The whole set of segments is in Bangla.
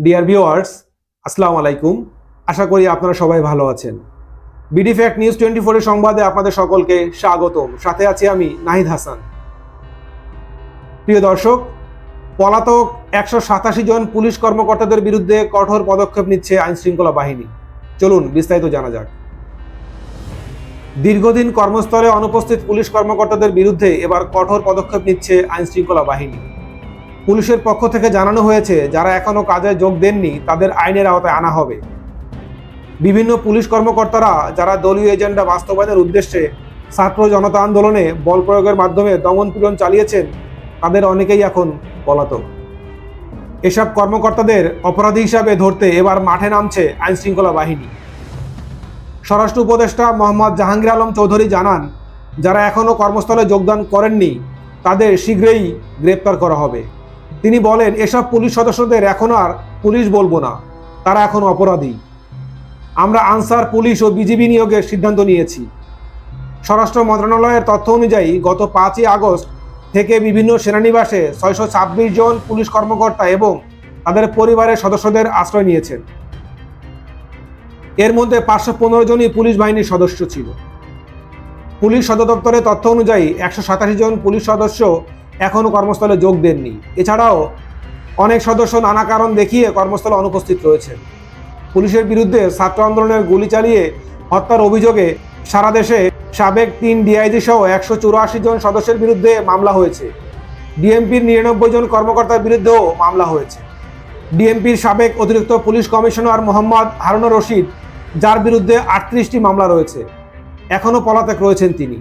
ডিয়ার ভিউয়ার্স, আসসালামু আলাইকুম। আশা করি আপনারা সবাই ভালো আছেন। বিডি ফ্যাক্ট নিউজ 24 এর সংবাদে আপনাদের সকলকে স্বাগতম। সাথে আছি আমি নাহিদ হাসান। প্রিয় দর্শক, পলাতক 187 জন পুলিশ কর্মকর্তাদের বিরুদ্ধে কঠোর পদক্ষেপ নিচ্ছে আইনশৃঙ্খলা বাহিনী। চলুন বিস্তারিত জানা যাক। দীর্ঘদিন কর্মস্থলে অনুপস্থিত পুলিশ কর্মকর্তাদের বিরুদ্ধে এবার কঠোর পদক্ষেপ নিচ্ছে আইনশৃঙ্খলা বাহিনী। পুলিশের পক্ষ থেকে জানানো হয়েছে, যারা এখনো কাজে যোগ দেননি তাদের আইনের আওতায় আনা হবে। বিভিন্ন পুলিশ কর্মকর্তারা যারা দলীয় এজেন্ডা বাস্তবায়নের উদ্দেশ্যে ছাত্র জনতা আন্দোলনে বল প্রয়োগের মাধ্যমে দমন-পীড়ন চালিয়েছেন, তাদের অনেকেই এখন পলাতক। এসব কর্মকর্তাদের অপরাধী হিসাবে ধরতে এবার মাঠে নামছে আইনশৃঙ্খলা বাহিনী। স্বরাষ্ট্র উপদেষ্টা মোহাম্মদ জাহাঙ্গীর আলম চৌধুরী জানান, যারা এখনো কর্মস্থলে যোগদান করেননি তাদের শীঘ্রই গ্রেপ্তার করা হবে। তিনি বলেন, এসব পুলিশ সদস্যদের এখন আর পুলিশ বলবো না, তারা এখন অপরাধী। আমরা আনসার পুলিশ ও বিজিবি নিয়োগের সিদ্ধান্ত নিয়েছি। স্বরাষ্ট্র মন্ত্রণালয়ের তথ্য অনুযায়ী গত 5ই আগস্ট থেকে বিভিন্ন সেনানিবাসে 626 জন পুলিশ কর্মকর্তা এবং তাদের পরিবারের সদস্যদের আশ্রয় নিয়েছেন। এর মধ্যে 515 জনই পুলিশ বাহিনীর সদস্য ছিল। পুলিশ সদর দপ্তরের তথ্য অনুযায়ী 187 জন পুলিশ সদস্য এখনও কর্মস্থলে যোগ দেননি। এছাড়াও অনেক সদস্য নানা কারণ দেখিয়ে কর্মস্থলে অনুপস্থিত রয়েছেন। পুলিশের বিরুদ্ধে ছাত্র আন্দোলনের গুলি চালিয়ে হত্যার অভিযোগে সারা দেশে সাবেক 3 ডিআইজি সহ 184 জন সদস্যের বিরুদ্ধে মামলা হয়েছে। ডিএমপির 99 জন কর্মকর্তার বিরুদ্ধেও মামলা হয়েছে। ডিএমপির সাবেক অতিরিক্ত পুলিশ কমিশনার মোহাম্মদ হারুনুর রশিদ, যার বিরুদ্ধে 38টি মামলা রয়েছে, এখনও পলাতক রয়েছেন তিনি।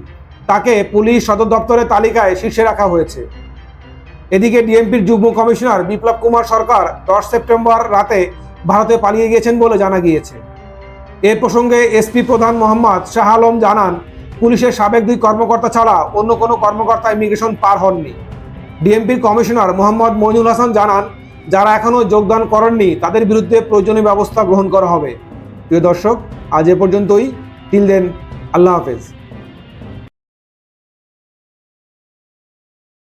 তাকে পুলিশ সদর দপ্তরের তালিকায় শীর্ষে রাখা হয়েছে। এদিকে ডিএমপির যুগ্ম কমিশনার বিপ্লব কুমার সরকার 10 সেপ্টেম্বর রাতে ভারতে পালিয়ে গিয়েছেন বলে জানা গিয়েছে। এ প্রসঙ্গে এসপি প্রধান মোহাম্মদ শাহ আলম জানান, পুলিশের সাবেক 2 কর্মকর্তা ছাড়া অন্য কোনো কর্মকর্তা ইমিগ্রেশন পার হননি। ডিএমপির কমিশনার মোহাম্মদ মইনুল হাসান জানান, যারা এখনও যোগদান করেননি তাদের বিরুদ্ধে প্রয়োজনীয় ব্যবস্থা গ্রহণ করা হবে। প্রিয় দর্শক, আজ এ পর্যন্তই। টিল দেন, আল্লাহ হাফেজ।